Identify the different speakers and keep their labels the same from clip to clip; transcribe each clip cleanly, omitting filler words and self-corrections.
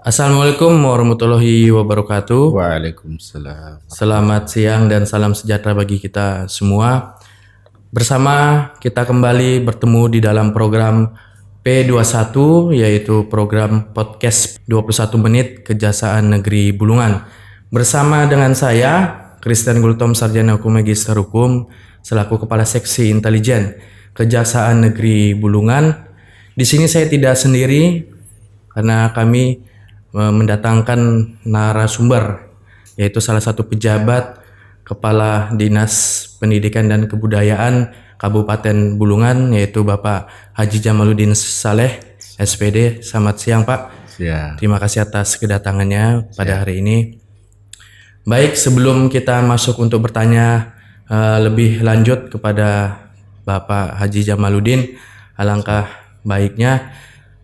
Speaker 1: Assalamualaikum warahmatullahi wabarakatuh.
Speaker 2: Waalaikumsalam.
Speaker 1: Selamat siang dan salam sejahtera bagi kita semua. Bersama kita kembali bertemu di dalam program P21, yaitu program podcast 21 menit Kejaksaan Negeri Bulungan. Bersama dengan saya, Christian Gultom, Sarjana Hukum Magister Hukum, selaku Kepala Seksi Intelijen Kejaksaan Negeri Bulungan. Di sini saya tidak sendiri karena kami mendatangkan narasumber, yaitu salah satu pejabat Kepala Dinas Pendidikan dan Kebudayaan Kabupaten Bulungan, yaitu Bapak Haji Jamaluddin Saleh, SPD. Selamat siang Pak.
Speaker 2: Ya.
Speaker 1: Terima kasih atas kedatangannya pada hari ini. Baik, sebelum kita masuk untuk bertanya lebih lanjut kepada Bapak Haji Jamaluddin, alangkah baiknya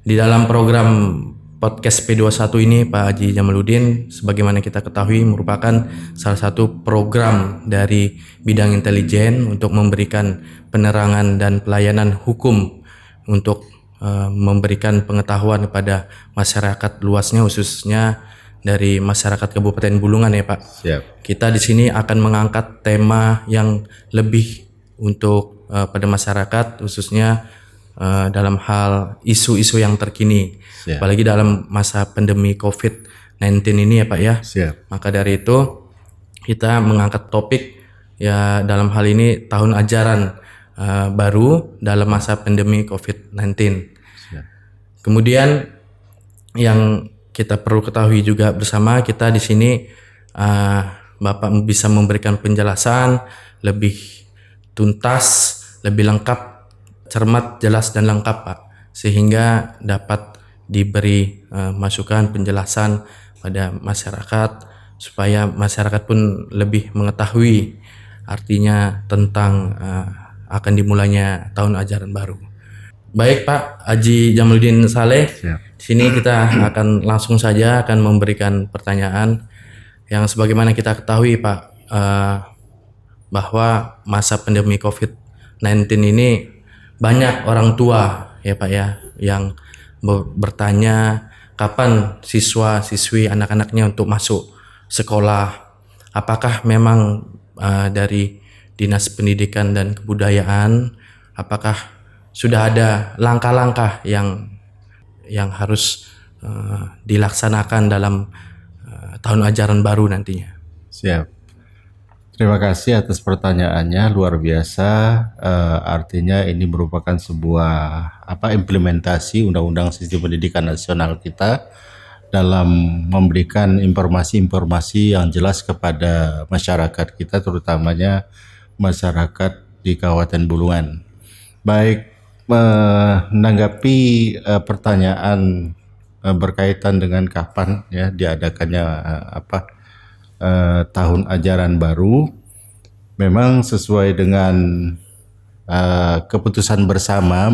Speaker 1: di dalam program podcast P21 ini, Pak Haji Jamaluddin, sebagaimana kita ketahui, merupakan salah satu program dari bidang intelijen untuk memberikan penerangan dan pelayanan hukum untuk memberikan pengetahuan kepada masyarakat luasnya, khususnya dari masyarakat Kabupaten Bulungan ya Pak.
Speaker 2: Siap.
Speaker 1: Kita di sini akan mengangkat tema yang lebih untuk pada masyarakat, khususnya dalam hal isu-isu yang terkini.
Speaker 2: Siap.
Speaker 1: Apalagi dalam masa pandemi COVID-19 ini ya Pak ya.
Speaker 2: Siap.
Speaker 1: Maka dari itu kita mengangkat topik ya dalam hal ini tahun ajaran baru dalam masa pandemi COVID-19.
Speaker 2: Siap.
Speaker 1: Kemudian yang kita perlu ketahui juga bersama, kita di sini Bapak bisa memberikan penjelasan lebih tuntas, lebih lengkap, cermat, jelas dan lengkap Pak, sehingga dapat diberi masukan, penjelasan pada masyarakat supaya masyarakat pun lebih mengetahui artinya tentang akan dimulainya tahun ajaran baru. Baik Pak Haji Jamaluddin Saleh, di sini kita akan langsung saja akan memberikan pertanyaan yang sebagaimana kita ketahui Pak, bahwa masa pandemi COVID-19 ini banyak orang tua ya Pak ya yang bertanya kapan siswa-siswi anak-anaknya untuk masuk sekolah. Apakah memang dari Dinas Pendidikan dan Kebudayaan, apakah sudah ada langkah-langkah yang harus dilaksanakan dalam tahun ajaran baru nantinya?
Speaker 2: Siap. Terima kasih atas pertanyaannya, luar biasa. Artinya ini merupakan sebuah implementasi Undang-Undang Sistem Pendidikan Nasional kita dalam memberikan informasi-informasi yang jelas kepada masyarakat kita, terutamanya masyarakat di Kabupaten Bulungan. Baik, menanggapi pertanyaan berkaitan dengan kapan ya diadakannya tahun ajaran baru, memang sesuai dengan keputusan bersama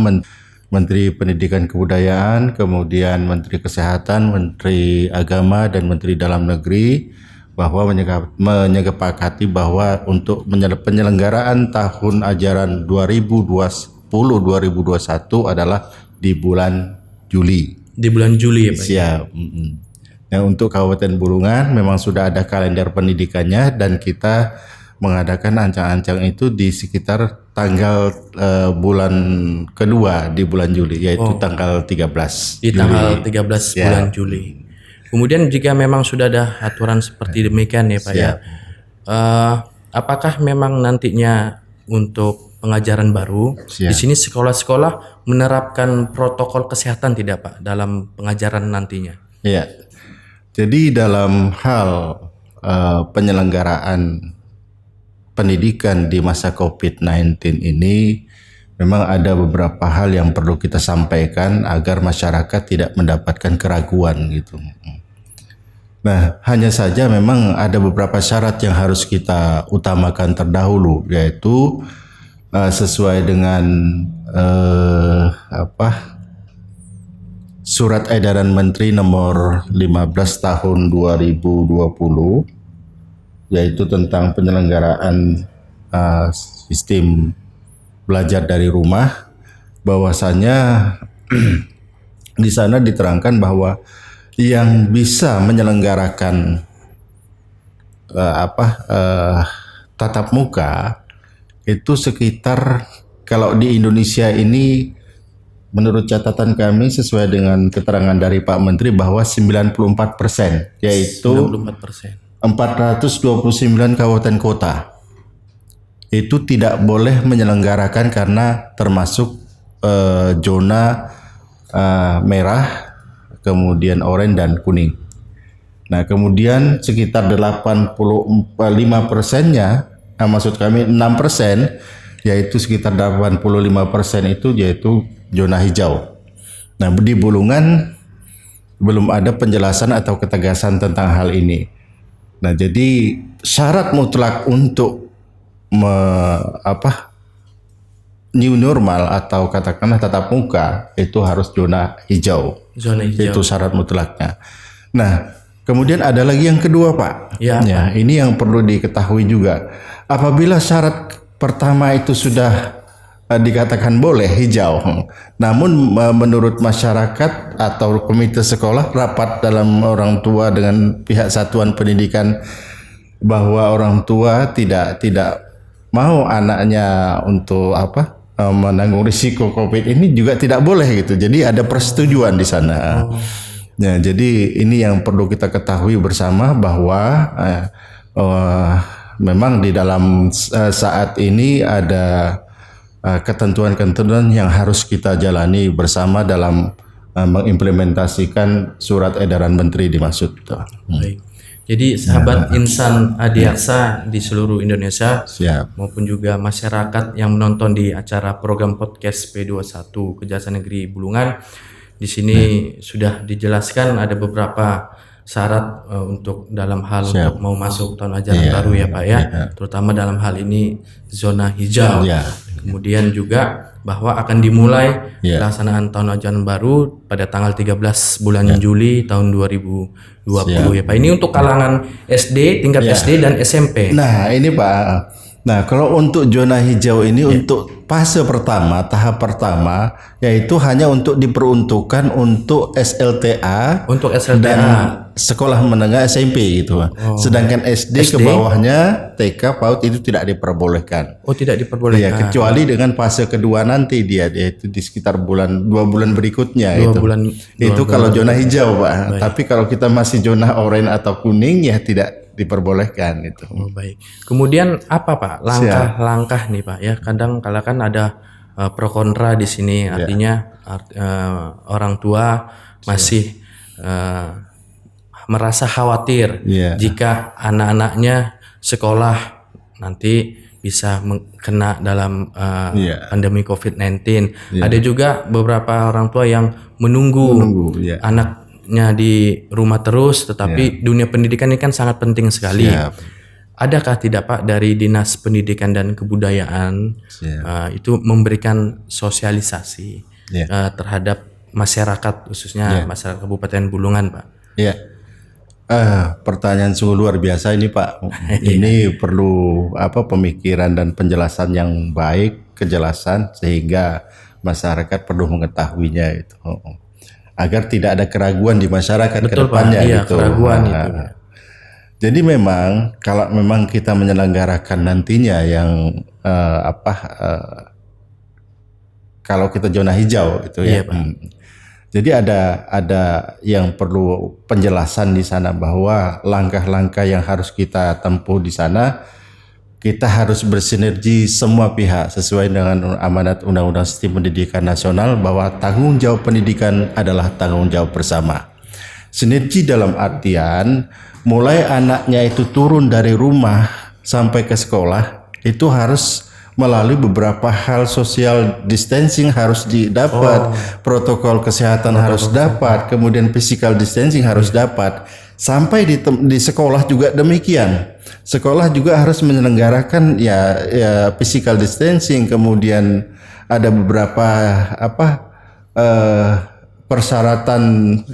Speaker 2: Menteri Pendidikan Kebudayaan, kemudian Menteri Kesehatan, Menteri Agama, dan Menteri Dalam Negeri, bahwa menyepakati bahwa untuk penyelenggaraan tahun ajaran 2020-2021 adalah di bulan Juli.
Speaker 1: Di bulan Juli ya Pak?
Speaker 2: Siap. Nah, untuk Kabupaten Bulungan memang sudah ada kalender pendidikannya dan kita mengadakan ancang-ancang itu di sekitar tanggal bulan kedua di bulan Juli, yaitu tanggal 13
Speaker 1: di
Speaker 2: Juli.
Speaker 1: Tanggal 13 bulan Juli. Kemudian jika memang sudah ada aturan seperti demikian ya Pak ya, apakah memang nantinya untuk pengajaran baru di sini sekolah-sekolah menerapkan protokol kesehatan tidak Pak dalam pengajaran nantinya?
Speaker 2: Iya. Jadi dalam hal penyelenggaraan pendidikan di masa COVID-19 ini memang ada beberapa hal yang perlu kita sampaikan agar masyarakat tidak mendapatkan keraguan gitu. Nah, hanya saja memang ada beberapa syarat yang harus kita utamakan terdahulu, yaitu sesuai dengan Surat Edaran Menteri nomor 15 tahun 2020, yaitu tentang penyelenggaraan sistem belajar dari rumah, bahwasanya di sana diterangkan bahwa yang bisa menyelenggarakan tatap muka itu sekitar, kalau di Indonesia ini menurut catatan kami sesuai dengan keterangan dari Pak Menteri bahwa 94%, yaitu
Speaker 1: 94%.
Speaker 2: 429 kabupaten kota itu tidak boleh menyelenggarakan karena termasuk zona merah, kemudian oranye dan kuning. Nah, kemudian sekitar 85%-nya, maksud kami 6%, yaitu sekitar 85% itu yaitu zona hijau. Nah, di Bulungan belum ada penjelasan atau ketegasan tentang hal ini. Nah, jadi syarat mutlak untuk new normal atau katakanlah tatap muka itu harus zona hijau.
Speaker 1: Zona hijau.
Speaker 2: Itu syarat mutlaknya. Nah, kemudian ada lagi yang kedua, Pak.
Speaker 1: Ya,
Speaker 2: ini yang perlu diketahui juga. Apabila syarat pertama itu sudah dikatakan boleh hijau, namun menurut masyarakat atau komite sekolah rapat dalam orang tua dengan pihak satuan pendidikan bahwa orang tua tidak mau anaknya untuk menanggung risiko COVID ini juga tidak boleh gitu. Jadi ada persetujuan di sana. Ya, jadi ini yang perlu kita ketahui bersama bahwa memang di dalam saat ini ada ketentuan-ketentuan yang harus kita jalani bersama dalam mengimplementasikan surat edaran menteri dimaksud.
Speaker 1: Baik. Jadi sahabat Insan Adiaksa di seluruh Indonesia maupun juga masyarakat yang menonton di acara program podcast P21 Kejaksaan Negeri Bulungan, di sini sudah dijelaskan ada beberapa syarat untuk dalam hal untuk mau masuk tahun ajaran baru ya Pak ya, terutama dalam hal ini zona hijau. Kemudian juga bahwa akan dimulai pelaksanaan tahun ajaran baru pada tanggal 13 bulan Juli tahun 2020 ya Pak. Ini untuk kalangan SD, tingkat SD dan SMP.
Speaker 2: Nah, ini Pak. Nah, kalau untuk zona hijau ini untuk fase pertama, tahap pertama, yaitu hanya untuk diperuntukkan untuk SLTA, dan sekolah menengah SMP gitu. Sedangkan SD ke bawahnya TK PAUD itu tidak diperbolehkan.
Speaker 1: Oh, tidak diperbolehkan.
Speaker 2: Ya, kecuali dengan fase kedua nanti yaitu di sekitar 2 bulan berikutnya itu kalau zona hijau, Pak. Baik. Tapi kalau kita masih zona oranye atau kuning ya tidak diperbolehkan itu.
Speaker 1: Oh, baik. Kemudian apa Pak langkah-langkah nih Pak ya? Kadang kala kan ada pro kontra di sini, artinya orang tua masih merasa khawatir jika anak-anaknya sekolah nanti bisa kena dalam pandemi COVID-19. Ada juga beberapa orang tua yang menunggu anaknya di rumah terus, tetapi dunia pendidikan ini kan sangat penting sekali. Adakah tidak Pak dari Dinas Pendidikan dan Kebudayaan itu memberikan sosialisasi terhadap masyarakat, khususnya masyarakat Kabupaten Bulungan, Pak?
Speaker 2: Pertanyaan sungguh luar biasa ini Pak. Ini perlu pemikiran dan penjelasan yang baik, kejelasan sehingga masyarakat perlu mengetahuinya itu. Agar tidak ada keraguan di masyarakat ke depannya gitu.
Speaker 1: Keraguan itu.
Speaker 2: Jadi memang kalau memang kita menyelenggarakan nantinya yang kalau kita zona hijau itu jadi ada yang perlu penjelasan di sana bahwa langkah-langkah yang harus kita tempuh di sana, kita harus bersinergi semua pihak sesuai dengan amanat Undang-Undang Sistem Pendidikan Nasional bahwa tanggung jawab pendidikan adalah tanggung jawab bersama. Sinergi dalam artian mulai anaknya itu turun dari rumah sampai ke sekolah itu harus melalui beberapa hal, social distancing harus didapat, protokol kesehatan harus dapat, kemudian physical distancing harus dapat. Sampai di sekolah juga demikian. Sekolah juga harus menyelenggarakan physical distancing, kemudian ada beberapa persyaratan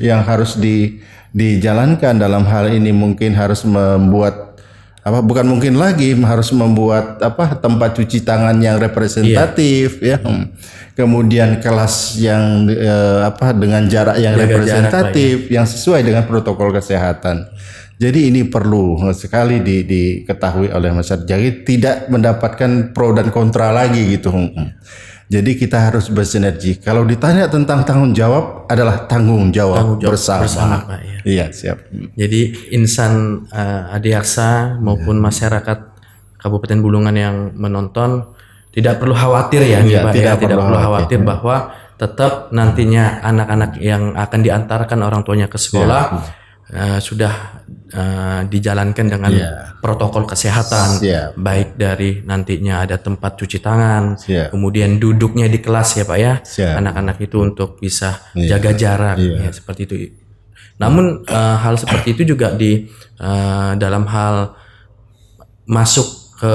Speaker 2: yang harus dijalankan dalam hal ini, mungkin harus membuat bukan mungkin lagi harus membuat tempat cuci tangan yang representatif ya. Kemudian kelas yang dengan jarak yang
Speaker 1: Jaga
Speaker 2: representatif yang sesuai dengan protokol kesehatan. Jadi ini perlu sekali diketahui oleh masyarakat. Jadi tidak mendapatkan pro dan kontra lagi gitu. Jadi kita harus bersinergi. Kalau ditanya tentang tanggung jawab adalah tanggung jawab bersama
Speaker 1: Pak, ya.
Speaker 2: Iya, siap.
Speaker 1: Jadi insan Adiaksa maupun masyarakat Kabupaten Bulungan yang menonton tidak perlu khawatir ya,
Speaker 2: Iya,
Speaker 1: Pak,
Speaker 2: tidak
Speaker 1: tidak
Speaker 2: perlu
Speaker 1: perlu
Speaker 2: khawatir.
Speaker 1: khawatir bahwa tetap nantinya anak-anak yang akan diantarkan orang tuanya ke sekolah sudah dijalankan dengan protokol kesehatan, baik dari nantinya ada tempat cuci tangan, kemudian duduknya di kelas ya Pak ya, anak-anak itu untuk bisa jaga jarak ya, seperti itu. Namun hal seperti itu juga di dalam hal masuk ke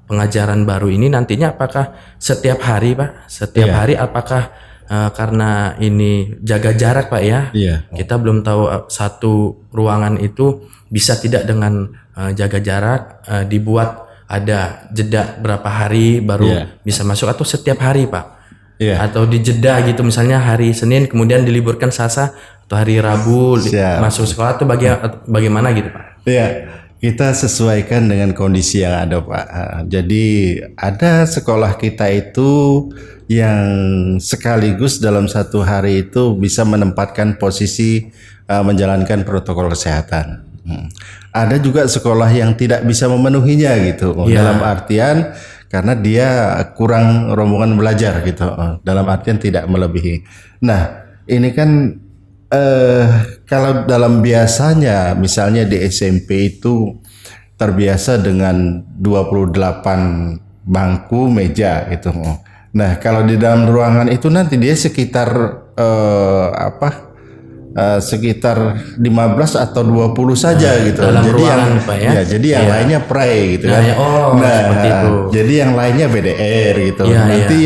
Speaker 1: pengajaran baru ini nantinya apakah setiap hari Pak, setiap hari apakah karena ini jaga jarak Pak ya, kita belum tahu satu ruangan itu bisa tidak dengan jaga jarak, dibuat ada jeda berapa hari baru bisa masuk atau setiap hari Pak, atau dijeda gitu misalnya hari Senin kemudian diliburkan Selasa atau hari Rabu masuk sekolah atau bagaimana gitu Pak?
Speaker 2: Iya. Kita sesuaikan dengan kondisi yang ada Pak. Jadi ada sekolah kita itu yang sekaligus dalam satu hari itu bisa menempatkan posisi menjalankan protokol kesehatan. Ada juga sekolah yang tidak bisa memenuhinya gitu. Dalam artian karena dia kurang rombongan belajar gitu. Dalam artian tidak melebihi. Nah ini kan kalau dalam biasanya misalnya di SMP itu terbiasa dengan 28 bangku meja gitu. Nah kalau di dalam ruangan itu nanti dia sekitar sekitar 15 atau 20 saja gitu.
Speaker 1: Dalam
Speaker 2: jadi
Speaker 1: ruangan, Pak, ya?
Speaker 2: Jadi yang lainnya pray gitu kan.
Speaker 1: Seperti itu.
Speaker 2: Jadi yang lainnya BDR gitu. Nanti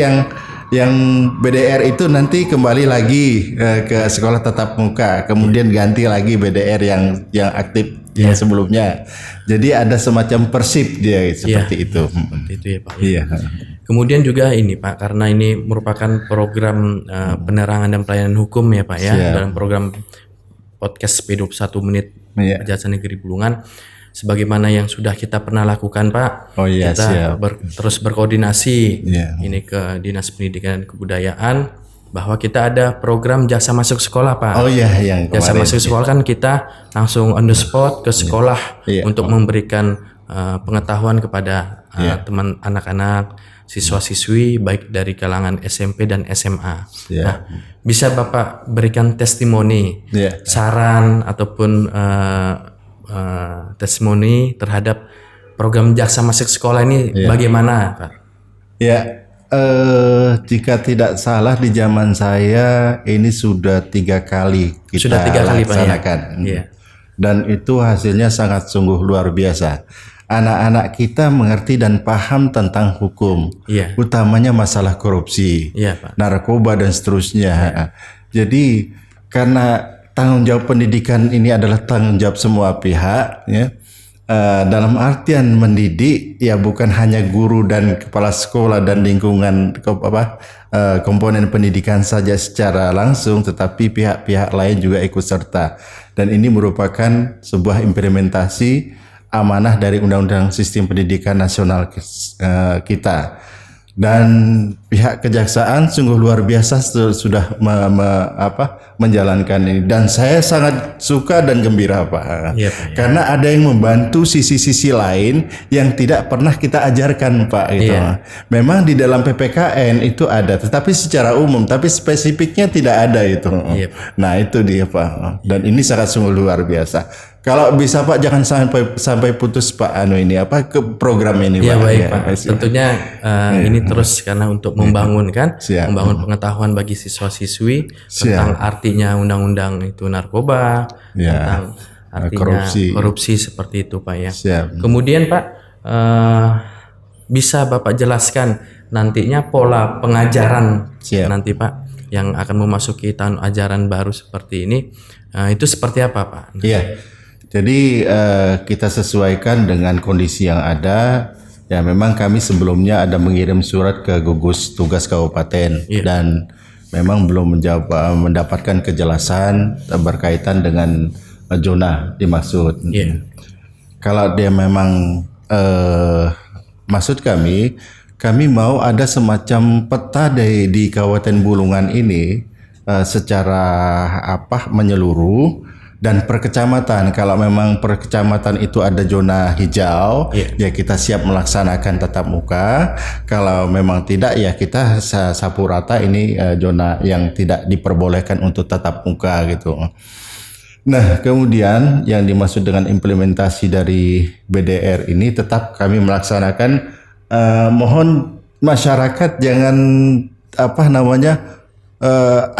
Speaker 2: yang BDR itu nanti kembali lagi ke sekolah tatap muka, kemudian ganti lagi BDR yang aktif yang sebelumnya. Jadi ada semacam persip dia seperti itu.
Speaker 1: Seperti itu ya Pak. Kemudian juga ini Pak, karena ini merupakan program penerangan dan pelayanan hukum ya Pak ya, dalam program podcast P21 menit Kejaksaan Negeri Bulungan. Sebagaimana yang sudah kita pernah lakukan Pak, kita terus berkoordinasi ini ke Dinas Pendidikan dan Kebudayaan bahwa kita ada program jasa masuk sekolah Pak.
Speaker 2: Yang
Speaker 1: jasa masuk sekolah kan kita langsung on the spot ke sekolah untuk memberikan pengetahuan kepada teman anak-anak, siswa-siswi baik dari kalangan SMP dan SMA. Nah, bisa Bapak berikan testimoni, saran ataupun testimoni terhadap program jasa masuk sekolah ini bagaimana Pak?
Speaker 2: Jika tidak salah di zaman saya ini sudah 3 kali kita laksanakan. Dan itu hasilnya sangat sungguh luar biasa. Anak-anak kita mengerti dan paham tentang hukum, utamanya masalah korupsi, narkoba dan seterusnya. Jadi karena tanggung jawab pendidikan ini adalah tanggung jawab semua pihak, dalam artian mendidik ya bukan hanya guru dan kepala sekolah dan lingkungan komponen pendidikan saja secara langsung, tetapi pihak-pihak lain juga ikut serta. Dan ini merupakan sebuah implementasi amanah dari Undang-Undang Sistem Pendidikan Nasional kita. Dan pihak kejaksaan sungguh luar biasa sudah menjalankan ini, dan saya sangat suka dan gembira Pak, karena ada yang membantu sisi-sisi lain yang tidak pernah kita ajarkan Pak gitu. Memang di dalam PPKN itu ada, tetapi secara umum, tapi spesifiknya tidak ada itu. Nah itu dia Pak, dan ini sangat sungguh luar biasa. Kalau bisa Pak jangan sampai putus Pak ke program ini Pak.
Speaker 1: Baik Pak. Tentunya ini terus karena untuk membangun membangun pengetahuan bagi siswa-siswi tentang artinya undang-undang itu narkoba, tentang artinya korupsi seperti itu Pak ya. Kemudian Pak bisa Bapak jelaskan nantinya pola pengajaran nanti Pak yang akan memasuki tahun ajaran baru seperti ini itu seperti apa Pak?
Speaker 2: Jadi kita sesuaikan dengan kondisi yang ada. Ya memang kami sebelumnya ada mengirim surat ke gugus tugas kabupaten dan memang belum mendapatkan kejelasan berkaitan dengan zona dimaksud. Kalau dia memang maksud kami mau ada semacam peta di Kabupaten Bulungan ini secara menyeluruh. Dan per kecamatan, kalau memang per kecamatan itu ada zona hijau, ya kita siap melaksanakan tatap muka. Kalau memang tidak, ya kita sapu rata ini zona yang tidak diperbolehkan untuk tatap muka gitu. Nah, kemudian yang dimaksud dengan implementasi dari BDR ini tetap kami melaksanakan. Mohon masyarakat jangan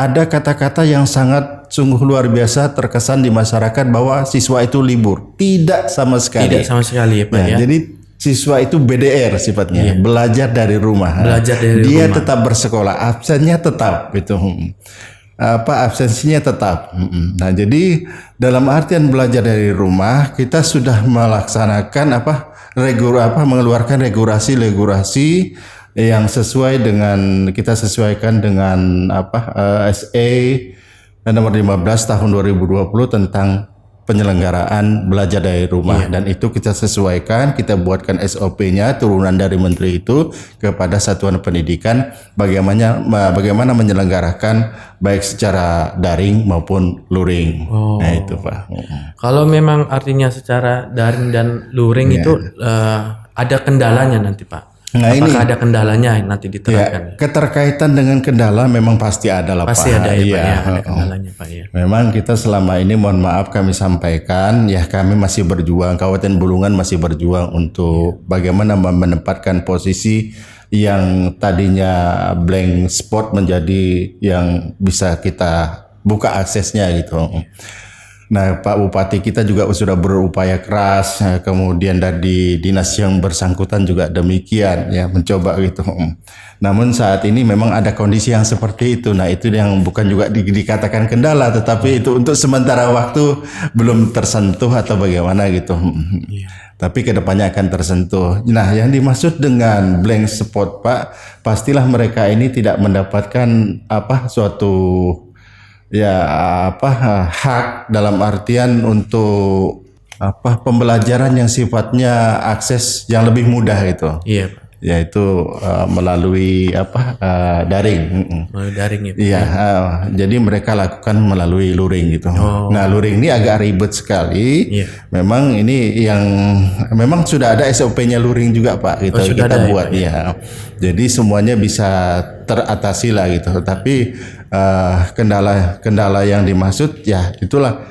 Speaker 2: ada kata-kata yang sangat sungguh luar biasa terkesan di masyarakat bahwa siswa itu libur. Tidak sama sekali.
Speaker 1: Tidak sama sekali ya Pak ya.
Speaker 2: Jadi siswa itu BDR sifatnya, belajar dari rumah.
Speaker 1: Belajar dari
Speaker 2: Dia
Speaker 1: rumah.
Speaker 2: tetap bersekolah, absennya tetap gitu. Absensinya tetap. Nah, jadi dalam artian belajar dari rumah kita sudah melaksanakan mengeluarkan regulasi yang sesuai dengan kita sesuaikan dengan SE nomor 15 tahun 2020 tentang penyelenggaraan belajar dari rumah dan itu kita sesuaikan, kita buatkan SOP-nya turunan dari menteri itu kepada satuan pendidikan bagaimana menyelenggarakan baik secara daring maupun luring. Nah itu Pak.
Speaker 1: Kalau memang artinya secara daring dan luring itu ada kendalanya nanti Pak.
Speaker 2: Nah,
Speaker 1: apakah ada kendalanya nanti diterapkan?
Speaker 2: Keterkaitan dengan kendala memang pasti ada lah Pak.
Speaker 1: Pasti ada ya Pak ya, ada kendalanya Pak ya.
Speaker 2: Memang kita selama ini mohon maaf kami sampaikan ya kami masih berjuang, Kabupaten Bulungan masih berjuang untuk bagaimana menempatkan posisi yang tadinya blank spot menjadi yang bisa kita buka aksesnya gitu. Nah, Pak Bupati kita juga sudah berupaya keras, kemudian dari dinas yang bersangkutan juga demikian, ya mencoba gitu. Namun saat ini memang ada kondisi yang seperti itu. Nah, itu yang bukan juga dikatakan kendala, tetapi itu untuk sementara waktu belum tersentuh atau bagaimana gitu. Tapi kedepannya akan tersentuh. Nah, yang dimaksud dengan blank spot, Pak, pastilah mereka ini tidak mendapatkan suatu hak dalam artian untuk pembelajaran yang sifatnya akses yang lebih mudah itu.
Speaker 1: Iya, Pak.
Speaker 2: Yaitu melalui daring.
Speaker 1: Melalui daring ya.
Speaker 2: Iya, jadi mereka lakukan melalui luring gitu. Nah, luring ini agak ribet sekali. Memang ini yang memang sudah ada SOP-nya luring juga, Pak. Kita buat ya. Jadi semuanya bisa teratasi lah gitu. Tapi kendala yang dimaksud ya itulah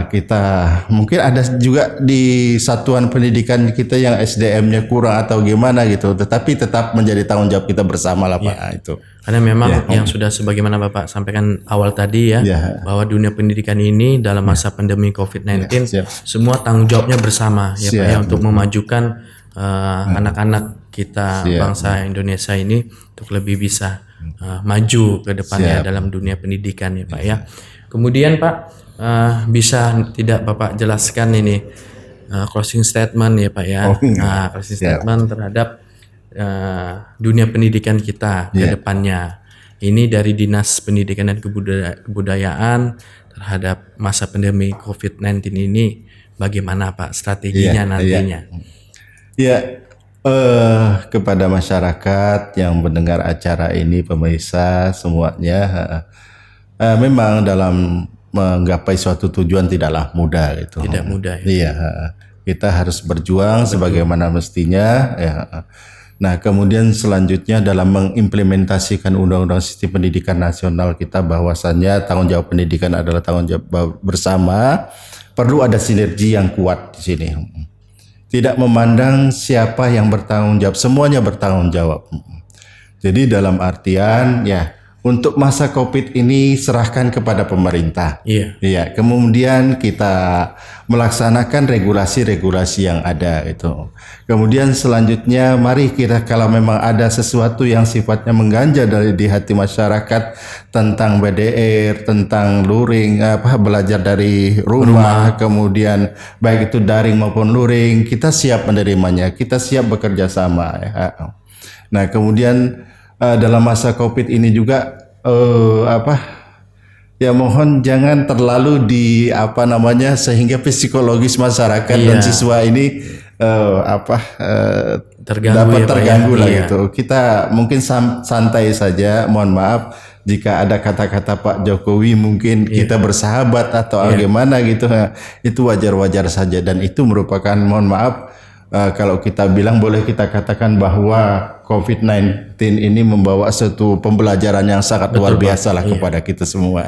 Speaker 2: kita mungkin ada juga di satuan pendidikan kita yang SDM-nya kurang atau gimana gitu, tetapi tetap menjadi tanggung jawab kita bersama lah Pak. Itu
Speaker 1: karena memang yang sudah sebagaimana Bapak sampaikan awal tadi bahwa dunia pendidikan ini dalam masa pandemi COVID-19 semua tanggung jawabnya bersama ya Pak ya untuk memajukan anak-anak kita bangsa Indonesia ini untuk lebih bisa maju ke depannya dalam dunia pendidikan ya Pak ya. Kemudian Pak bisa tidak Bapak jelaskan ini closing statement ya Pak ya. Closing statement terhadap dunia pendidikan kita ke depannya. Ini dari Dinas Pendidikan dan Kebudayaan terhadap masa pandemi COVID-19 ini bagaimana Pak strateginya nantinya?
Speaker 2: Kepada masyarakat yang mendengar acara ini, pemirsa semuanya, memang dalam menggapai suatu tujuan tidaklah mudah gitu.
Speaker 1: Tidak mudah.
Speaker 2: Iya, kita harus berjuang sebagaimana mestinya. Nah, kemudian selanjutnya dalam mengimplementasikan Undang-Undang Sistem Pendidikan Nasional kita bahwasannya tanggung jawab pendidikan adalah tanggung jawab bersama. Perlu ada sinergi yang kuat di sini. Tidak memandang siapa yang bertanggung jawab, semuanya bertanggung jawab. Jadi dalam artian untuk masa COVID ini serahkan kepada pemerintah.
Speaker 1: Iya.
Speaker 2: Iya, kemudian kita melaksanakan regulasi-regulasi yang ada itu. Kemudian selanjutnya mari kita kalau memang ada sesuatu yang sifatnya mengganjal di hati masyarakat tentang BDR, tentang luring, belajar dari rumah, kemudian baik itu daring maupun luring, kita siap menerimanya, kita siap bekerja sama. Ya. Nah, kemudian dalam masa COVID ini juga ya mohon jangan terlalu sehingga psikologis masyarakat dan siswa ini dapat terganggu lah gitu. Kita mungkin santai saja, mohon maaf jika ada kata-kata Pak Jokowi mungkin kita bersahabat atau bagaimana gitu, itu wajar-wajar saja dan itu merupakan, mohon maaf, kalau kita bilang boleh kita katakan bahwa COVID-19 ini membawa suatu pembelajaran yang sangat luar biasa lah kepada kita semua.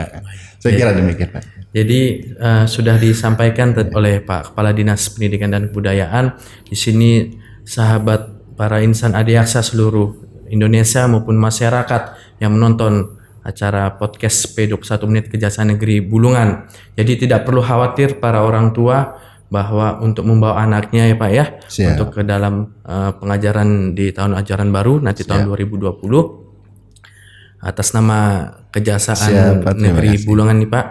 Speaker 2: Saya kira demikian, Pak.
Speaker 1: Jadi sudah disampaikan oleh Pak Kepala Dinas Pendidikan dan Kebudayaan. Di sini sahabat para insan adiaksa seluruh Indonesia maupun masyarakat yang menonton acara podcast P21 Menit Kejaksaan Negeri Bulungan. Jadi tidak perlu khawatir para orang tua bahwa untuk membawa anaknya ya Pak ya, untuk ke dalam pengajaran di tahun ajaran baru nanti tahun 2020 atas nama Kejaksaan Negeri Bulungan nih Pak,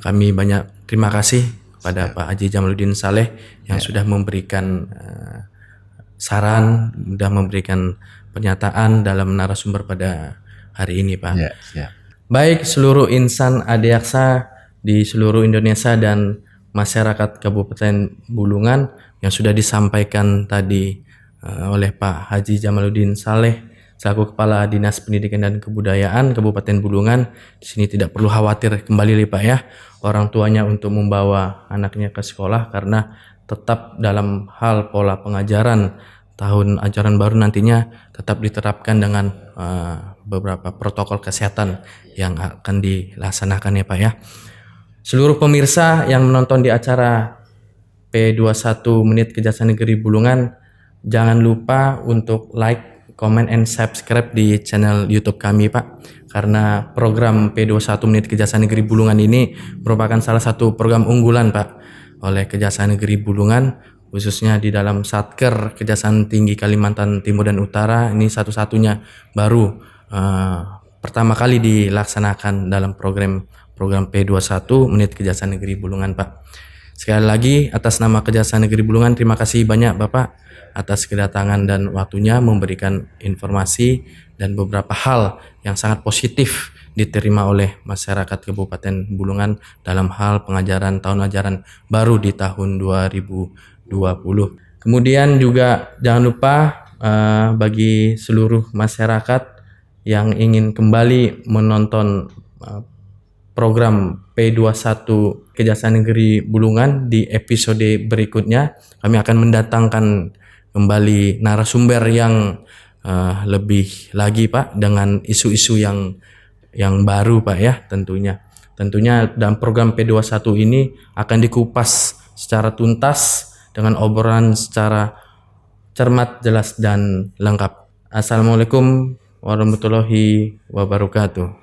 Speaker 1: kami banyak terima kasih kepada Pak Haji Jamaluddin Saleh yang sudah memberikan saran, sudah memberikan pernyataan dalam narasumber pada hari ini Pak. Baik seluruh insan adiaksa di seluruh Indonesia dan masyarakat Kabupaten Bulungan yang sudah disampaikan tadi oleh Pak Haji Jamaluddin Saleh selaku Kepala Dinas Pendidikan dan Kebudayaan Kabupaten Bulungan. Di sini tidak perlu khawatir kembali Pak ya orang tuanya untuk membawa anaknya ke sekolah karena tetap dalam hal pola pengajaran tahun ajaran baru nantinya tetap diterapkan dengan beberapa protokol kesehatan yang akan dilaksanakan ya Pak ya. Seluruh pemirsa yang menonton di acara P21 Menit Kejaksaan Negeri Bulungan, jangan lupa untuk like, comment, and subscribe di channel YouTube kami Pak. Karena program P21 Menit Kejaksaan Negeri Bulungan ini merupakan salah satu program unggulan Pak oleh Kejaksaan Negeri Bulungan, khususnya di dalam Satker Kejaksaan Tinggi Kalimantan Timur dan Utara. Ini satu-satunya baru pertama kali dilaksanakan dalam program P21 Menit Kejaksaan Negeri Bulungan Pak. Sekali lagi atas nama Kejaksaan Negeri Bulungan terima kasih banyak Bapak atas kedatangan dan waktunya memberikan informasi dan beberapa hal yang sangat positif diterima oleh masyarakat Kabupaten Bulungan dalam hal pengajaran tahun ajaran baru di tahun 2020. Kemudian juga jangan lupa bagi seluruh masyarakat yang ingin kembali menonton program P21 Kejaksaan Negeri Bulungan di episode berikutnya, kami akan mendatangkan kembali narasumber yang lebih lagi Pak dengan isu-isu yang baru Pak ya tentunya. Tentunya dalam program P21 ini akan dikupas secara tuntas dengan obrolan secara cermat, jelas dan lengkap. Assalamualaikum warahmatullahi wabarakatuh.